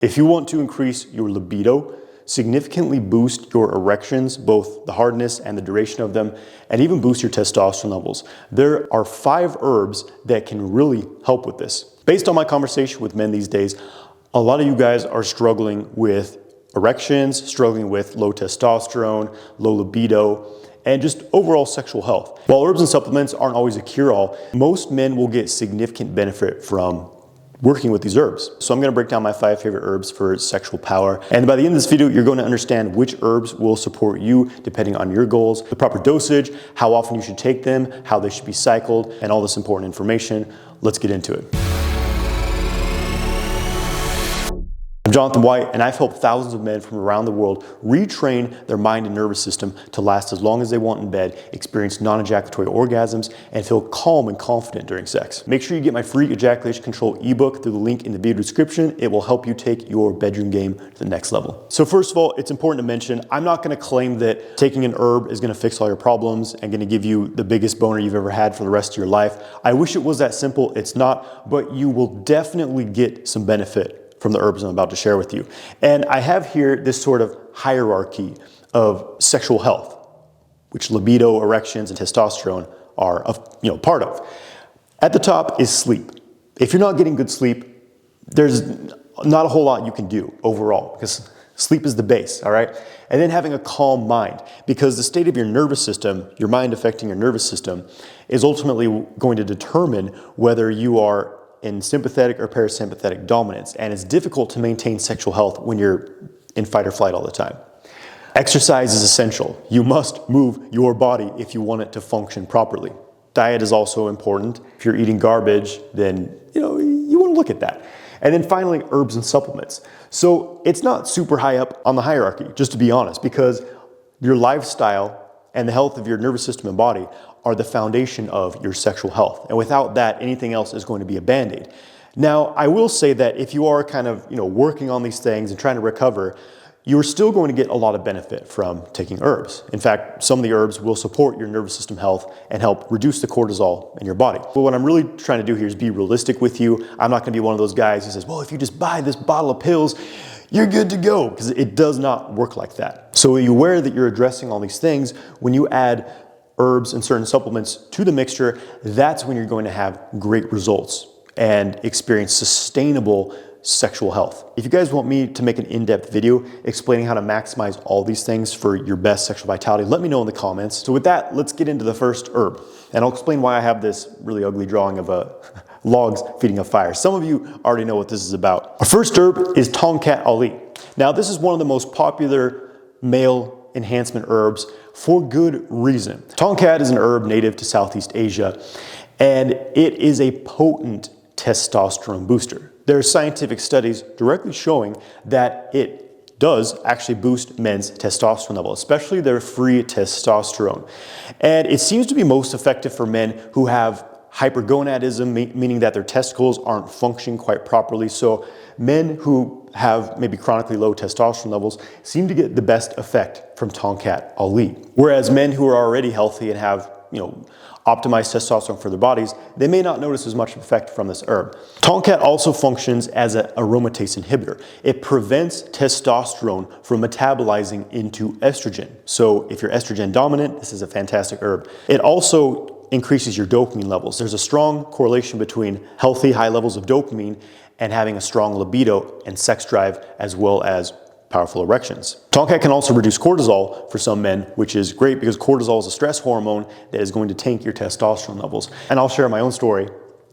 If you want to increase your libido, significantly boost your erections, both the hardness and the duration of them, and even boost your testosterone levels, there are 5 herbs that can really help with this. Based on my conversation with men these days, a lot of you guys are struggling with erections, struggling with low testosterone, low libido, and just overall sexual health. While herbs and supplements aren't always a cure-all, most men will get significant benefit from working with these herbs. So I'm gonna break down my 5 favorite herbs for sexual power. And by the end of this video, you're going to understand which herbs will support you depending on your goals, the proper dosage, how often you should take them, how they should be cycled, and all this important information. Let's get into it. I'm Jonathan White, and I've helped thousands of men from around the world retrain their mind and nervous system to last as long as they want in bed, experience non-ejaculatory orgasms, and feel calm and confident during sex. Make sure you get my free ejaculation control ebook through the link in the video description. It will help you take your bedroom game to the next level. So first of all, it's important to mention, I'm not gonna claim that taking an herb is gonna fix all your problems and gonna give you the biggest boner you've ever had for the rest of your life. I wish it was that simple, it's not, but you will definitely get some benefit from the herbs I'm about to share with you. And I have here this sort of hierarchy of sexual health, which libido, erections, and testosterone are part of. At the top is sleep. If you're not getting good sleep, there's not a whole lot you can do overall, because sleep is the base, all right? And then having a calm mind, because the state of your nervous system, your mind affecting your nervous system, is ultimately going to determine whether you are in sympathetic or parasympathetic dominance, and it's difficult to maintain sexual health when you're in fight or flight all the time. Exercise is essential. You must move your body if you want it to function properly. Diet is also important. If you're eating garbage, then you want to look at that. And then finally, herbs and supplements. So it's not super high up on the hierarchy, just to be honest, because your lifestyle and the health of your nervous system and body are the foundation of your sexual health. And without that, anything else is going to be a Band-Aid. Now, I will say that if you are kind of working on these things and trying to recover, you're still going to get a lot of benefit from taking herbs. In fact, some of the herbs will support your nervous system health and help reduce the cortisol in your body. But what I'm really trying to do here is be realistic with you. I'm not gonna be one of those guys who says, well, if you just buy this bottle of pills, you're good to go, because it does not work like that. So are you aware that you're addressing all these things? When you add herbs and certain supplements to the mixture, that's when you're going to have great results and experience sustainable sexual health. If you guys want me to make an in-depth video explaining how to maximize all these things for your best sexual vitality, let me know in the comments. So with that, let's get into the first herb. And I'll explain why I have this really ugly drawing of logs feeding a fire. Some of you already know what this is about. Our first herb is Tongkat Ali. Now, this is one of the most popular male enhancement herbs for good reason. Tongkat is an herb native to Southeast Asia, and it is a potent testosterone booster. There are scientific studies directly showing that it does actually boost men's testosterone level, especially their free testosterone. And it seems to be most effective for men who have hypergonadism, meaning that their testicles aren't functioning quite properly. So men who have maybe chronically low testosterone levels seem to get the best effect from Tongkat Ali. Whereas men who are already healthy and have optimized testosterone for their bodies, they may not notice as much effect from this herb. Tongkat also functions as an aromatase inhibitor. It prevents testosterone from metabolizing into estrogen. So if you're estrogen dominant, this is a fantastic herb. It also increases your dopamine levels. There's a strong correlation between healthy high levels of dopamine and having a strong libido and sex drive, as well as powerful erections. Tongkat can also reduce cortisol for some men, which is great because cortisol is a stress hormone that is going to tank your testosterone levels. And I'll share my own story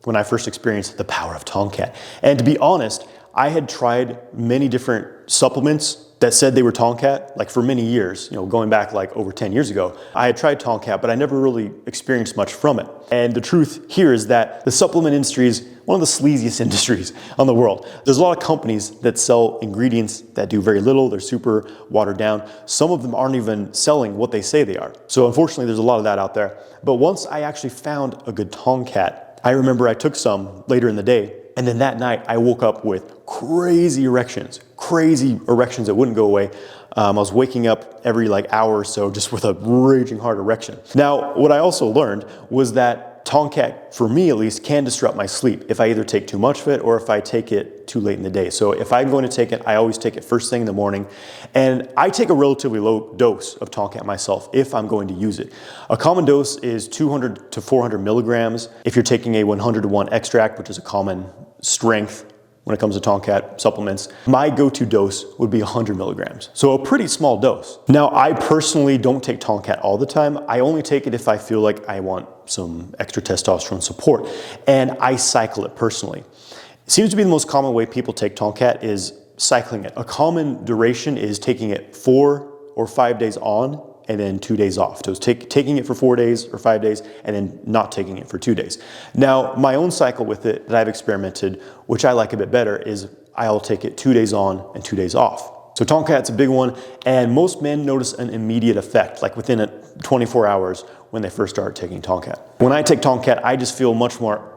when I first experienced the power of Tongkat. And to be honest, I had tried many different supplements that said they were Tongkat, like for many years, going back like over 10 years ago. I had tried Tongkat, but I never really experienced much from it. And the truth here is that the supplement industry is one of the sleaziest industries on the world. There's a lot of companies that sell ingredients that do very little. They're super watered down. Some of them aren't even selling what they say they are. So unfortunately, there's a lot of that out there. But once I actually found a good Tongkat, I remember I took some later in the day, and then that night I woke up with crazy erections that wouldn't go away. I was waking up every hour or so just with a raging hard erection. Now, what I also learned was that Tongkat, for me at least, can disrupt my sleep if I either take too much of it or if I take it too late in the day. So if I'm going to take it, I always take it first thing in the morning. And I take a relatively low dose of Tongkat myself if I'm going to use it. A common dose is 200 to 400 milligrams. If you're taking a 100-to-1 extract, which is a common strength when it comes to Tongkat supplements, my go-to dose would be 100 milligrams. So a pretty small dose. Now, I personally don't take Tongkat all the time. I only take it if I feel like I want some extra testosterone support, and I cycle it personally. It seems to be the most common way people take Tongkat is cycling it. A common duration is taking it 4 or 5 days on and then 2 days off. So it's taking it for 4 days or 5 days and then not taking it for 2 days. Now, my own cycle with it that I've experimented, which I like a bit better, is I'll take it 2 days on and 2 days off. So Tongkat's a big one, and most men notice an immediate effect, like within 24 hours when they first start taking Tongkat. When I take Tongkat, I just feel much more,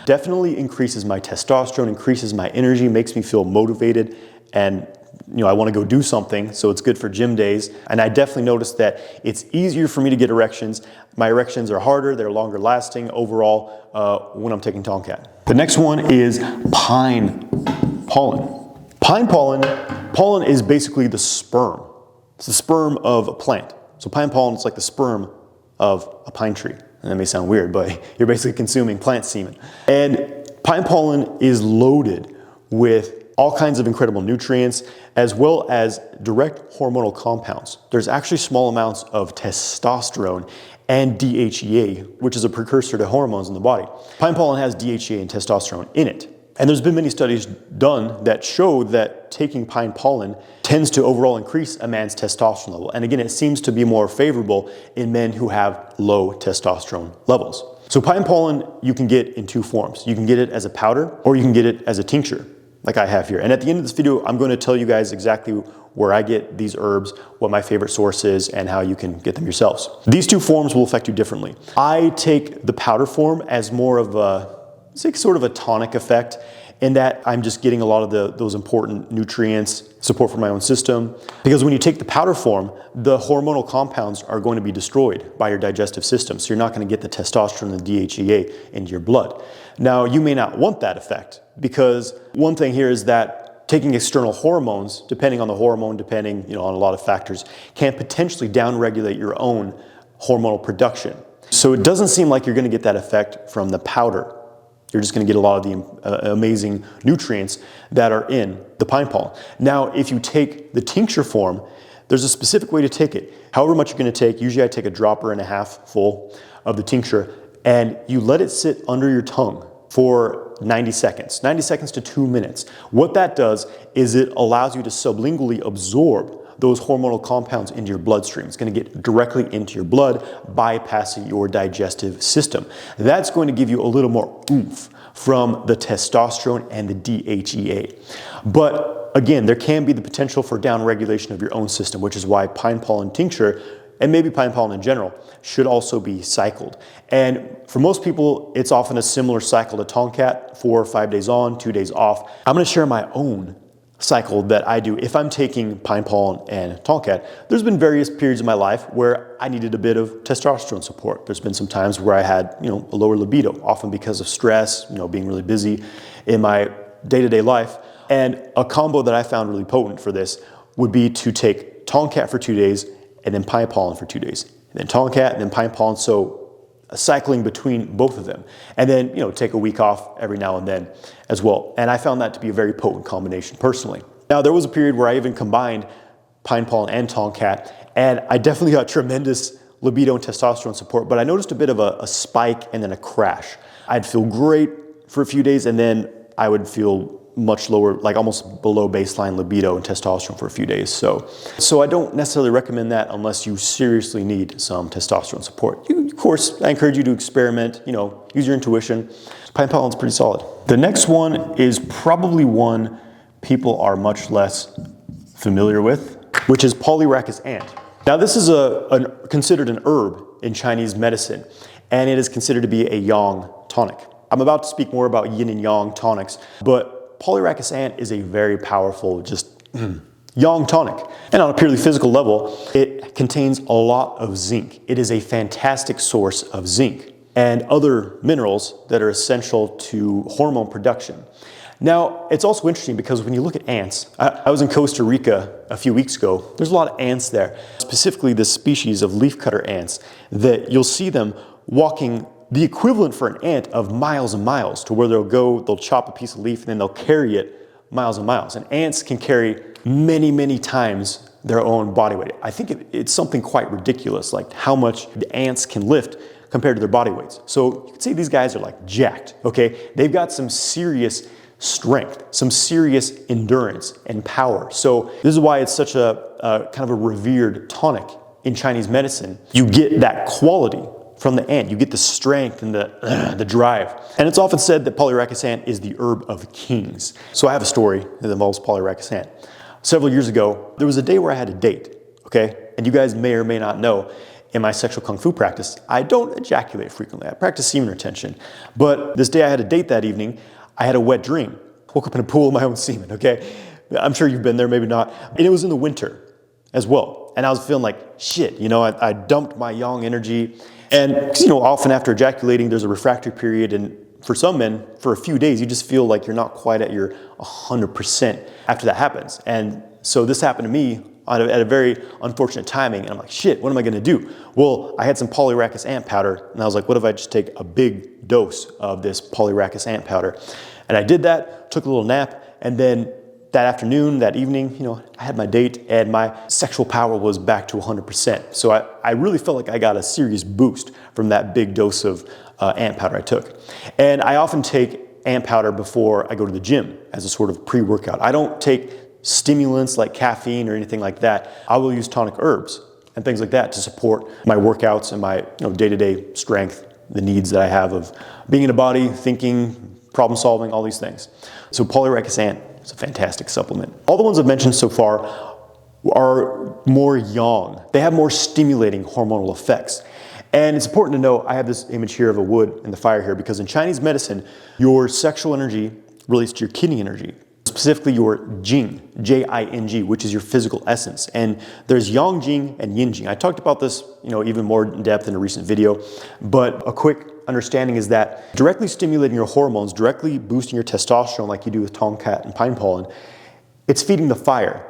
definitely increases my testosterone, increases my energy, makes me feel motivated, and I want to go do something, so it's good for gym days. And I definitely noticed that it's easier for me to get erections. My erections are harder, they're longer lasting overall when I'm taking Tongkat. The next one is pine pollen. Pine pollen is basically the sperm. It's the sperm of a plant. So pine pollen is like the sperm of a pine tree. And that may sound weird, but you're basically consuming plant semen. And pine pollen is loaded with all kinds of incredible nutrients, as well as direct hormonal compounds. There's actually small amounts of testosterone and DHEA, which is a precursor to hormones in the body. Pine pollen has DHEA and testosterone in it. And there's been many studies done that show that taking pine pollen tends to overall increase a man's testosterone level. And again, it seems to be more favorable in men who have low testosterone levels. So pine pollen you can get in two forms. You can get it as a powder or you can get it as a tincture, like I have here. And at the end of this video, I'm going to tell you guys exactly where I get these herbs, what my favorite source is, and how you can get them yourselves. These two forms will affect you differently. I take the powder form as more of a, sort of a tonic effect, in that I'm just getting a lot of those important nutrients, support for my own system. Because when you take the powder form, the hormonal compounds are going to be destroyed by your digestive system. So you're not going to get the testosterone and the DHEA into your blood. Now, you may not want that effect, because one thing here is that taking external hormones, depending on the hormone, depending on a lot of factors, can potentially downregulate your own hormonal production. So it doesn't seem like you're going to get that effect from the powder. You're just going to get a lot of the amazing nutrients that are in the pine pollen. Now, if you take the tincture form, there's a specific way to take it. However much you're going to take, usually I take a dropper and a half full of the tincture, and you let it sit under your tongue for 90 seconds to 2 minutes. What that does is it allows you to sublingually absorb those hormonal compounds into your bloodstream. It's going to get directly into your blood, bypassing your digestive system. That's going to give you a little more oomph from the testosterone and the DHEA. But again, there can be the potential for downregulation of your own system, which is why pine pollen tincture, and maybe pine pollen in general, should also be cycled. And for most people, it's often a similar cycle to Tongkat, 4 or 5 days on, 2 days off. I'm going to share my own cycle that I do if I'm taking pine pollen and Tongkat. There's been various periods in my life where I needed a bit of testosterone support. There's been some times where I had, a lower libido, often because of stress, being really busy in my day-to-day life. And a combo that I found really potent for this would be to take Tongkat for 2 days and then pine pollen for 2 days. And then Tongkat and then pine pollen, so cycling between both of them. And then, take a week off every now and then as well. And I found that to be a very potent combination personally. Now, there was a period where I even combined pine pollen and Tongkat, and I definitely got tremendous libido and testosterone support, but I noticed a bit of a spike and then a crash. I'd feel great for a few days, and then I would feel much lower, like almost below baseline libido and testosterone for a few days. So I don't necessarily recommend that unless you seriously need some testosterone support. Of course, I encourage you to experiment, use your intuition. Pine pollen's pretty solid. The next one is probably one people are much less familiar with, which is Polyrachis ant. Now, this is considered an herb in Chinese medicine, and it is considered to be a yang tonic. I'm about to speak more about yin and yang tonics, but Polyrachis ant is a very powerful, yang tonic. And on a purely physical level, it contains a lot of zinc. It is a fantastic source of zinc. and other minerals that are essential to hormone production. Now, it's also interesting because when you look at ants, I was in Costa Rica a few weeks ago. There's a lot of ants there, specifically this species of leafcutter ants that you'll see them walking the equivalent for an ant of miles and miles, to where they'll chop a piece of leaf and then they'll carry it miles and miles. And ants can carry many, many times their own body weight. I think it's something quite ridiculous, like how much the ants can lift compared to their body weights. So you can see these guys are like jacked, okay? They've got some serious strength, some serious endurance and power. So this is why it's such a kind of a revered tonic in Chinese medicine. You get that quality from the ant. You get the strength and the drive. And it's often said that Polyrachis ant is the herb of kings. So I have a story that involves Polyrachis ant. Several years ago, there was a day where I had a date, okay? And you guys may or may not know, in my sexual kung fu practice, I don't ejaculate frequently. I practice semen retention. But this day I had a date that evening, I had a wet dream. Woke up in a pool of my own semen, okay? I'm sure you've been there, maybe not. And it was in the winter as well. And I was feeling like shit, you know, I dumped my yang energy. And you know, often after ejaculating, there's a refractory period. And for some men, for a few days, you just feel like you're not quite at your 100% after that happens. And so this happened to me at a very unfortunate timing. And I'm like, shit, what am I gonna do? Well, I had some Polyrachis ant powder. And I was like, what if I just take a big dose of this Polyrachis ant powder? And I did that, took a little nap, and then that afternoon, that evening, you know, I had my date and my sexual power was back to 100%. So I really felt like I got a serious boost from that big dose of ant powder I took. And I often take ant powder before I go to the gym as a sort of pre-workout. I don't take stimulants like caffeine or anything like that. I will use tonic herbs and things like that to support my workouts and my day-to-day strength, the needs that I have of being in a body, thinking, problem solving, all these things. So Polyrachis ant is a fantastic supplement. All the ones I've mentioned so far are more yang. They have more stimulating hormonal effects. And it's important to know, I have this image here of a wood in the fire here, because in Chinese medicine, your sexual energy relates to your kidney energy, specifically your Jing, J-I-N-G, which is your physical essence. And there's Yang Jing and Yin Jing. I talked about this, even more in depth in a recent video, but a quick understanding is that directly stimulating your hormones, directly boosting your testosterone like you do with Tongkat and pine pollen, it's feeding the fire.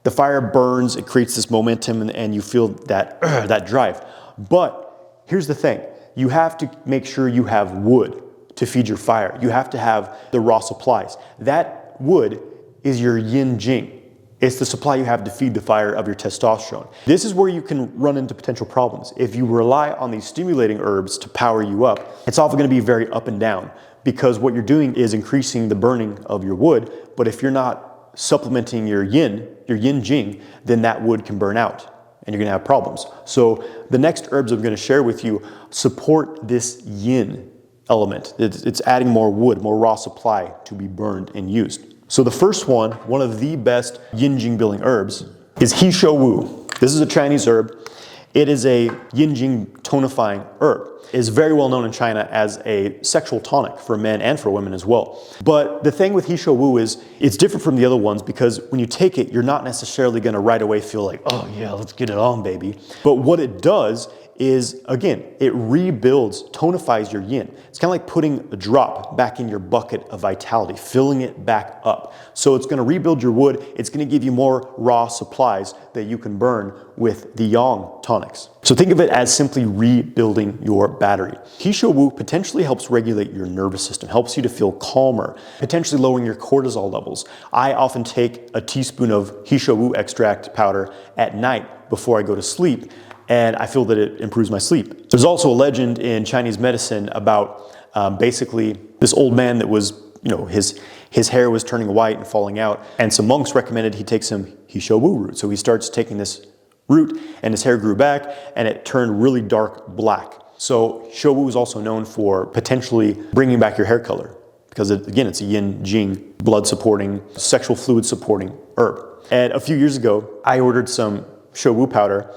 The fire burns, it creates this momentum, and you feel that, that drive. But here's the thing, you have to make sure you have wood to feed your fire. You have to have the raw supplies. That wood is your yin jing. It's the supply you have to feed the fire of your testosterone. This is where you can run into potential problems. If you rely on these stimulating herbs to power you up, it's often going to be very up and down, because what you're doing is increasing the burning of your wood. But if you're not supplementing your yin jing, then that wood can burn out and you're going to have problems. So the next herbs I'm going to share with you support this yin element. It's adding more wood, more raw supply to be burned and used. So the first one of the best yin jing building herbs is Shou Wu. This is a Chinese herb. It is a yin jing tonifying herb. It is very well known in China as a sexual tonic for men and for women as well. But the thing with Shou Wu is it's different from the other ones, because when you take it, you're not necessarily going to right away feel like, oh yeah, let's get it on, baby. But what it does is, again, it rebuilds, tonifies your yin. It's kind of like putting a drop back in your bucket of vitality, filling it back up. So it's going to rebuild your wood. It's going to give you more raw supplies that you can burn with the yang tonics. So think of it as simply rebuilding your battery. Shou Wu potentially helps regulate your nervous system, helps you to feel calmer, potentially lowering your cortisol levels. I often take a teaspoon of Shou Wu extract powder at night before I go to sleep, and I feel that it improves my sleep. There's also a legend in Chinese medicine about basically this old man that was, his hair was turning white and falling out, and some monks recommended he take some Shou Wu root. So he starts taking this root, and his hair grew back, and it turned really dark black. So Shou Wu is also known for potentially bringing back your hair color, because again, it's a yin jing, blood supporting, sexual fluid supporting herb. And a few years ago, I ordered some Shou Wu powder,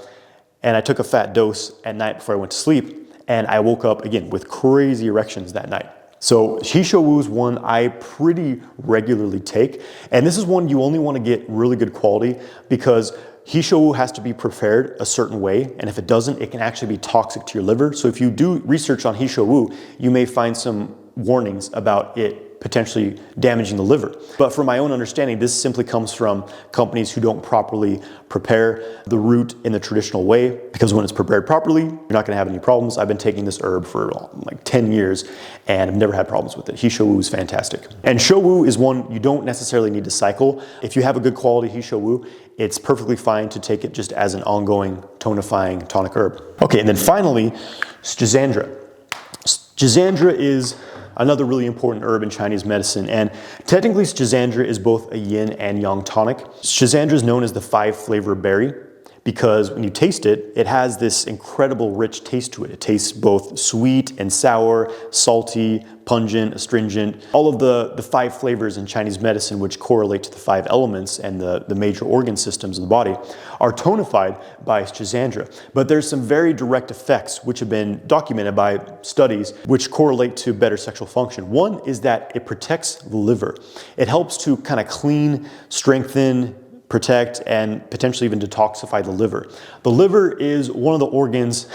and I took a fat dose at night before I went to sleep, and I woke up again with crazy erections that night. So Shou Wu is one I pretty regularly take, and this is one you only want to get really good quality, because Shou Wu has to be prepared a certain way, and if it doesn't, it can actually be toxic to your liver. So if you do research on Shou Wu, you may find some warnings about it potentially damaging the liver. But from my own understanding, this simply comes from companies who don't properly prepare the root in the traditional way, because when it's prepared properly, you're not gonna have any problems. I've been taking this herb for like 10 years and I've never had problems with it. Shou Wu is fantastic. And Shou Wu is one you don't necessarily need to cycle. If you have a good quality Shou Wu, it's perfectly fine to take it just as an ongoing tonifying tonic herb. Okay, and then finally, Schisandra. Schisandra is another really important herb in Chinese medicine, and technically Schisandra is both a yin and yang tonic. Schisandra is known as the 5-flavor berry because when you taste it, it has this incredible rich taste to it. It tastes both sweet and sour, salty, pungent, astringent. All of the 5 flavors in Chinese medicine, which correlate to the 5 elements and the major organ systems of the body, are tonified by Schisandra. But there's some very direct effects which have been documented by studies which correlate to better sexual function. One is that it protects the liver. It helps to kind of clean, strengthen, protect, and potentially even detoxify the liver. The liver is one of the organs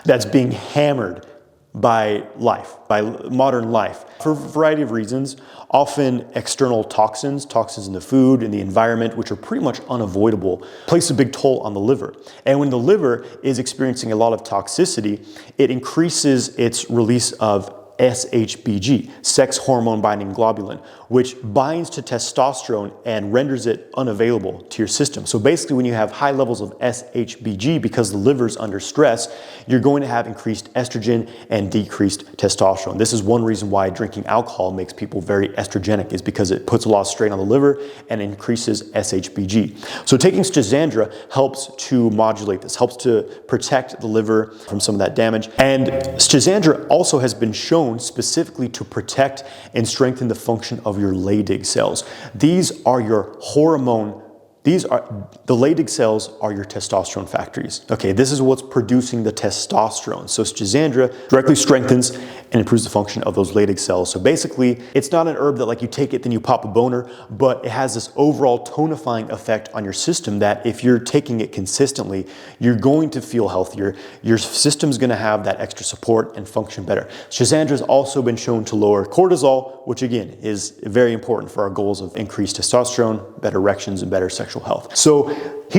that's being hammered by life, by modern life, for a variety of reasons. Often external toxins in the food, in the environment, which are pretty much unavoidable, place a big toll on the liver. And when the liver is experiencing a lot of toxicity, it increases its release of SHBG, sex hormone binding globulin, which binds to testosterone and renders it unavailable to your system. So basically, when you have high levels of SHBG because the liver's under stress, you're going to have increased estrogen and decreased testosterone. This is one reason why drinking alcohol makes people very estrogenic, is because it puts a lot of strain on the liver and increases SHBG. So taking Schisandra helps to modulate this, helps to protect the liver from some of that damage. And Schisandra also has been shown specifically to protect and strengthen the function of your Leydig cells. These are your hormone. The Leydig cells are your testosterone factories. Okay, this is what's producing the testosterone. So Schisandra directly strengthens and improves the function of those Leydig cells. So basically, it's not an herb that like you take it, then you pop a boner, but it has this overall tonifying effect on your system that if you're taking it consistently, you're going to feel healthier. Your system's gonna have that extra support and function better. Schisandra has also been shown to lower cortisol, which again is very important for our goals of increased testosterone, better erections, and better sexual health. So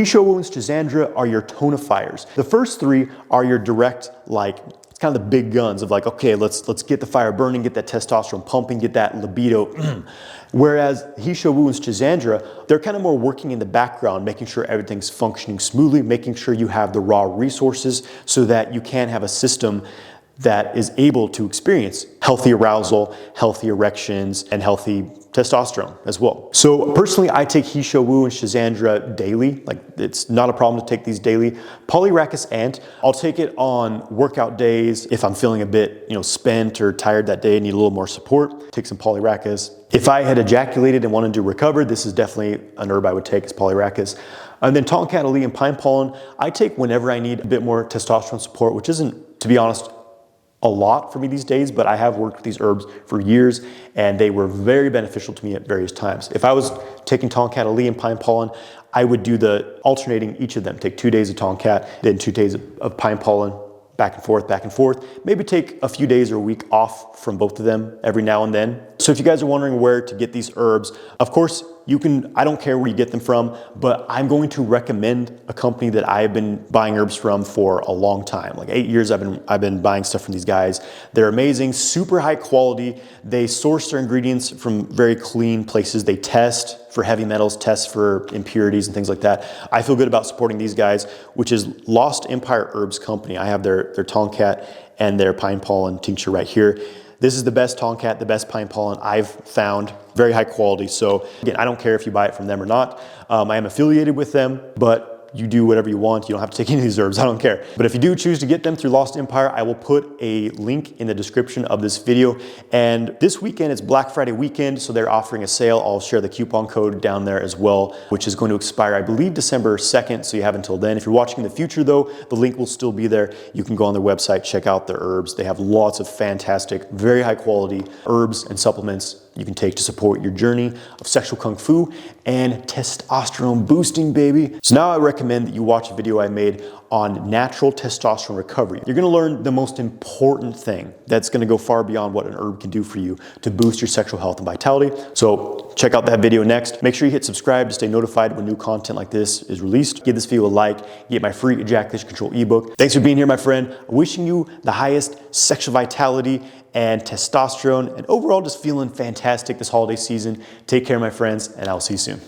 Shou Wu and Schisandra are your tonifiers. The first 3 are your direct, like, kind of the big guns of like, okay, let's get the fire burning, get that testosterone pumping, get that libido. Whereas Shou Wu and Schisandra, they're kind of more working in the background, making sure everything's functioning smoothly, making sure you have the raw resources so that you can have a system that is able to experience healthy arousal, healthy erections, and healthy testosterone as well. So personally, I take Shou Wu and Schisandra daily. Like, it's not a problem to take these daily. Polyrachis ant, I'll take it on workout days if I'm feeling a bit, spent or tired that day and need a little more support. Take some Polyrachis. If I had ejaculated and wanted to recover, this is definitely an herb I would take, is Polyrachis. And then Tongkat and pine pollen, I take whenever I need a bit more testosterone support, which isn't, to be honest, a lot for me these days, but I have worked with these herbs for years and they were very beneficial to me at various times. If I was taking Tongkat and pine pollen, I would do the alternating each of them. Take 2 days of Tongkat, then 2 days of pine pollen, back and forth. Maybe take a few days or a week off from both of them every now and then. So if you guys are wondering where to get these herbs, of course, I don't care where you get them from, but I'm going to recommend a company that I've been buying herbs from for a long time. Like 8 years I've been buying stuff from these guys. They're amazing, super high quality. They source their ingredients from very clean places. They test for heavy metals, test for impurities and things like that. I feel good about supporting these guys, which is Lost Empire Herbs Company. I have their Tongkat and their pine pollen tincture right here. This is the best Tongkat, the best pine pollen I've found, very high quality. So again, I don't care if you buy it from them or not. I am affiliated with them, but you do whatever you want. You don't have to take any of these herbs, I don't care. But if you do choose to get them through Lost Empire, I will put a link in the description of this video. And this weekend, it's Black Friday weekend, so they're offering a sale. I'll share the coupon code down there as well, which is going to expire, I believe, December 2nd, so you have until then. If you're watching in the future though, the link will still be there. You can go on their website, check out their herbs. They have lots of fantastic, very high quality herbs and supplements you can take to support your journey of sexual kung fu and testosterone boosting, baby. So now I recommend that you watch a video I made on natural testosterone recovery. You're gonna learn the most important thing that's gonna go far beyond what an herb can do for you to boost your sexual health and vitality. So check out that video next. Make sure you hit subscribe to stay notified when new content like this is released. Give this video a like, get my free ejaculation control ebook. Thanks for being here, my friend. Wishing you the highest sexual vitality and testosterone, and overall just feeling fantastic this holiday season. Take care, my friends, and I'll see you soon.